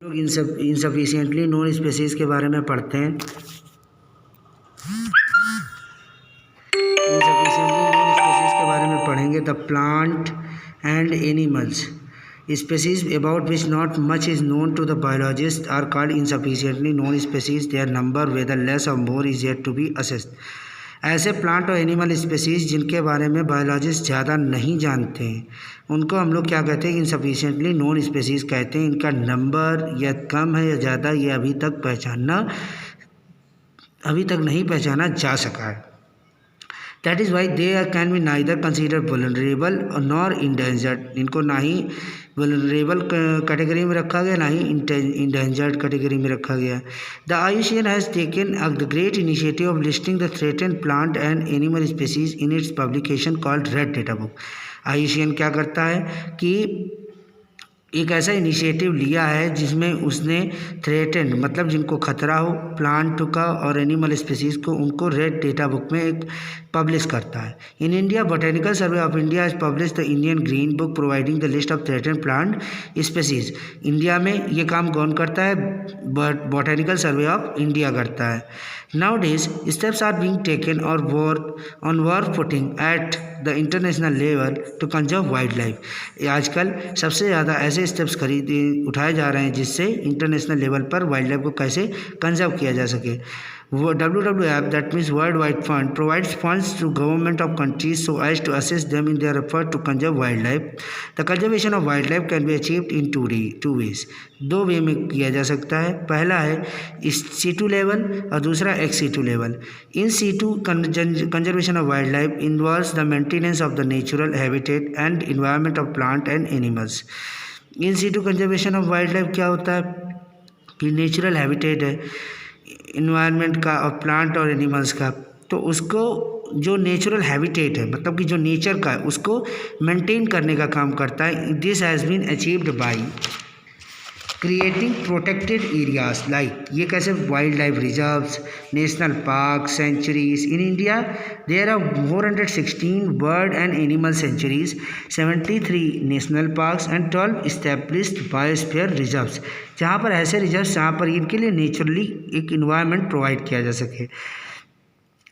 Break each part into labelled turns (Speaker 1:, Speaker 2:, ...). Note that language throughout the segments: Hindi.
Speaker 1: लोग इनसफिशिएंटली नोन स्पीसीज के बारे में पढ़ते हैं। इनसफिशिएंटली नोन स्पीसीज के बारे में पढ़ेंगे। The plant and animals species about which not much is known to the biologists are called insufficiently known species. Their number, whether less or more, is yet to be assessed. ऐसे प्लांट और एनिमल स्पीसीज जिनके बारे में बायोलॉजिस्ट ज़्यादा नहीं जानते हैं उनको हम लोग क्या कहते हैं? इनसफिशिएंटली नोन स्पीसीज कहते हैं। इनका नंबर या कम है या ज़्यादा ये अभी तक नहीं पहचाना जा सका है। That is why they can be neither consider vulnerable nor endangered. इनको ना ही वल्नरेबल कैटेगरी में रखा गया, ना ही इंडेंजर्ड कैटेगरी में रखा गया। The IUCN has taken the great initiative of listing the threatened plant and animal species in its publication called red data book. IUCN क्या करता है कि एक ऐसा इनिशिएटिव लिया है जिसमें उसने थ्रेटेंड मतलब जिनको खतरा हो प्लांट का और एनिमल स्पीसीज़ को उनको रेड डेटा बुक में एक पब्लिश करता है। In India botanical survey of India has publish the Indian green book providing the list of threatened plant species. India में ये काम कौन करता है? बोटेनिकल सर्वे ऑफ इंडिया करता है। Nowadays, steps are being taken or work footing at the international level to conserve wildlife. आजकल सबसे ज़्यादा ऐसे स्टेप्स उठाए जा रहे हैं जिससे इंटरनेशनल लेवल पर वाइल्ड लाइफ को कैसे कंजर्व किया जा सके। WWF, that means World Wide Fund, provides funds to government of countries so as to assist them in their effort to conserve wildlife. The conservation of wildlife can be achieved in two ways. दो वे में किया जा सकता है। पहला है C2 लेवल और दूसरा ex-situ level. In situ conservation of wildlife involves the maintenance of the natural habitat and environment of plant and animals. In situ conservation of wildlife क्या होता है कि नेचुरल हैबिटेट है इन्वायरमेंट का और प्लांट और एनिमल्स का, तो उसको जो नेचुरल हैबिटेट है मतलब कि जो नेचर का है उसको मेंटेन करने का काम करता है। This has been achieved by creating protected areas like ये कैसे wildlife reserves, national park, sanctuaries. In India there are 416 bird and animal sanctuaries, 73 national parks and 12 established biosphere reserves. जहाँ पर ऐसे रिजर्व्स जहाँ पर इनके लिए नेचुरली एक इन्वायरमेंट प्रोवाइड किया जा सके।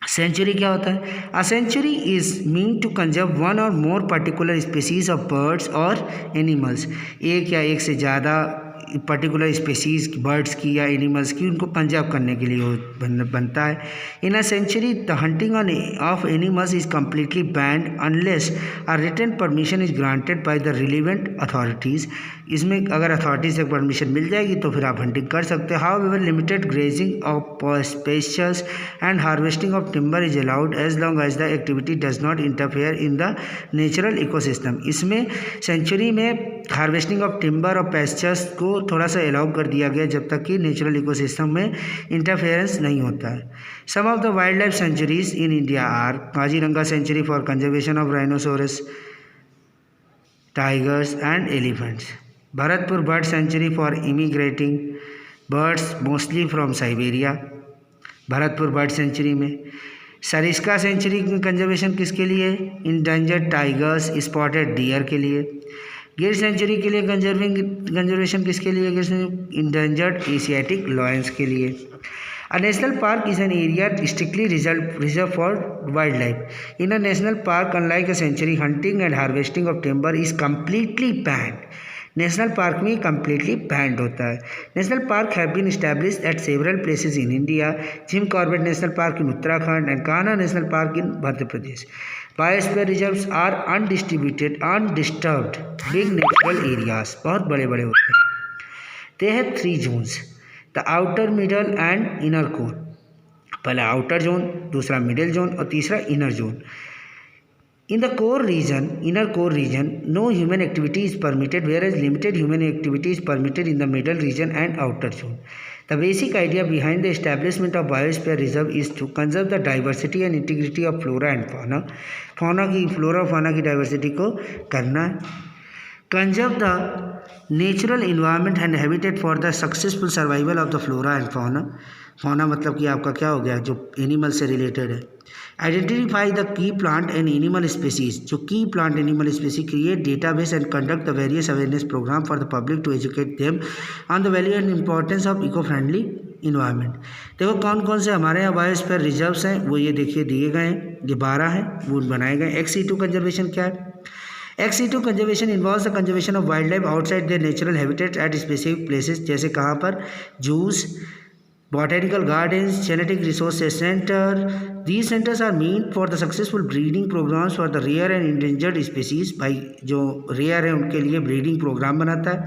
Speaker 1: सेंचुरी क्या होता है? A sanctuary is mean to conserve one और more particular species of birds और एनिमल्स। एक या एक से ज़्यादा पर्टिकुलर स्पीसीज बर्ड्स की या एनिमल्स की उनको कंजर्व करने के लिए बनता है। In a sanctuary the hunting of animals is completely banned unless a written permission is granted by the relevant authorities. इसमें अगर अथॉरिटी से परमिशन मिल जाएगी तो फिर आप हंटिंग कर सकते हैं। However limited grazing of spacious and harvesting of timber is allowed as long as the activity does not interfere in the natural ecosystem. इसमें सेंचुरी में हार्वेस्टिंग ऑफ टिम्बर और पेस्चर्स को थोड़ा सा अलाउ कर दिया गया जब तक कि नेचुरल इकोसिस्टम में इंटरफेरेंस नहीं होता है। Some of the wild life sanctuaries in India are Kaziranga sanctuary for conservation of rhinoceros, tigers and elephants, Bharatpur bird sanctuary for immigrating birds mostly from Siberia. Bharatpur bird sanctuary में सरिस्का सेंचुरी कंजर्वेशन किसके लिए? इंडेंजर्ड टाइगर्स, स्पॉटेड डियर के लिए। गिर सेंचुरी के लिए कंजर्वेशन किसके लिए? इंडेंजर्ड एशियाटिक लॉयंस के लिए। A national park is an area strictly reserved for wildlife. In a national park, unlike a sanctuary, hunting and harvesting of timber is completely banned. National park में कम्प्लीटली बैंड होता है। National park have been established at several places in India. Jim Corbett national park in Uttarakhand and Kanha national park in Madhya Pradesh. Biosphere reserves are undistributed undisturbed big natural areas, बहुत बड़े बड़े होते हैं। They have 3 zones, the outer, middle and inner core. पहला आउटर जोन, दूसरा मिडिल जोन और तीसरा inner zone. In the inner core region, no human activity is permitted, whereas limited human activity is permitted in the middle region and outer zone. The basic idea behind the establishment of biosphere reserve is to conserve the diversity and integrity of flora and fauna. Flora और fauna की diversity को करना है। Conserve the natural environment and habitat for the successful survival of the flora and fauna. Fauna मतलब कि आपका क्या हो गया, जो एनिमल से रिलेटेड है। Identify the key plant and animal species, जो key plant animal species, create database and conduct the various awareness program for the public to educate them on the value and importance of eco friendly environment. देखो कौन कौन से हमारे यहाँ बायोस्फीयर रिजर्व्स हैं, वो ये देखिए दिए गए हैं, ये 12 हैं, वो बनाए गए। XC2 कंजर्वेशन क्या है? XC2 conservation involves the conservation of wild life outside there natural habitat at specific places, जैसे कहाँ पर, juice, botanical gardens, genetic resources center. These centers are meant for the successful breeding programs for the rare and endangered species. भाई जो rare है उनके लिए breeding program बनाता है।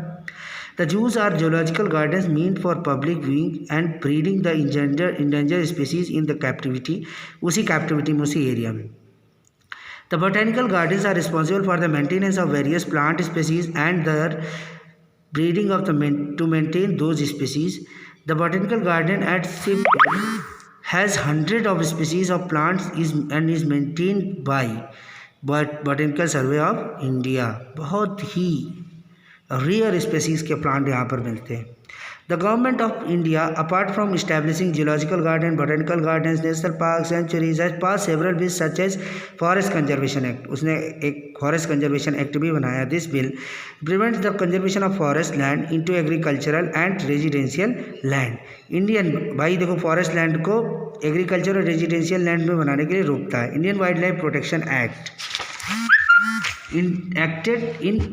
Speaker 1: The zoos are zoological gardens meant for public viewing and breeding the endangered species in the captivity, उसी captivity में उसी area में। The botanical gardens are responsible for the maintenance of various plant species and their breeding of to maintain those species. The botanical garden at Shibpur has hundreds of species of plants and is maintained by Botanical Survey of India. बहुत ही रेयर स्पेसीज के प्लांट यहाँ पर मिलते हैं। The government of India, apart from establishing zoological garden, botanical gardens, national parks, sanctuaries, has passed several bills such as Forest Conservation Act. उसने एक Forest Conservation Act भी बनाया। This bill prevents the conservation of forest land into agricultural and residential land. Indian भाई देखो forest land को agriculture और residential land में बनाने के लिए रोकता है। Indian Wildlife Protection Act enacted in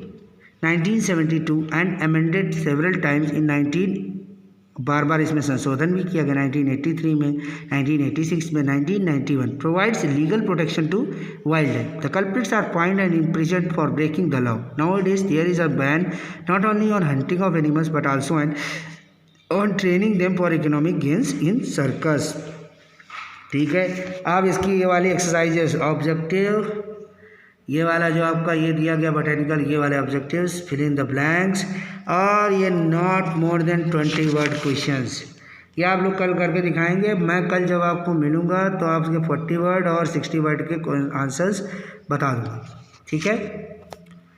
Speaker 1: 1972 and amended several times in 19 बार इसमें संशोधन भी किया गया 1983 में, 1986 में, 1991 provides legal protection to wildlife. The culprits are fined and imprisoned for breaking the law. Nowadays there is a ban not only on hunting of animals but also on training them for economic gains in circus. ठीक है, अब इसकी ये वाली एक्सरसाइज ऑब्जेक्टिव, ये वाला जो आपका ये दिया गया बोटेनिकल, ये वाले objectives, fill in the blanks, और ये not more than 20 word questions, ये आप लोग कल करके दिखाएंगे। मैं कल जब आपको मिलूँगा तो आपके 40 वर्ड और 60 वर्ड के आंसर्स बता दूँगा। ठीक है।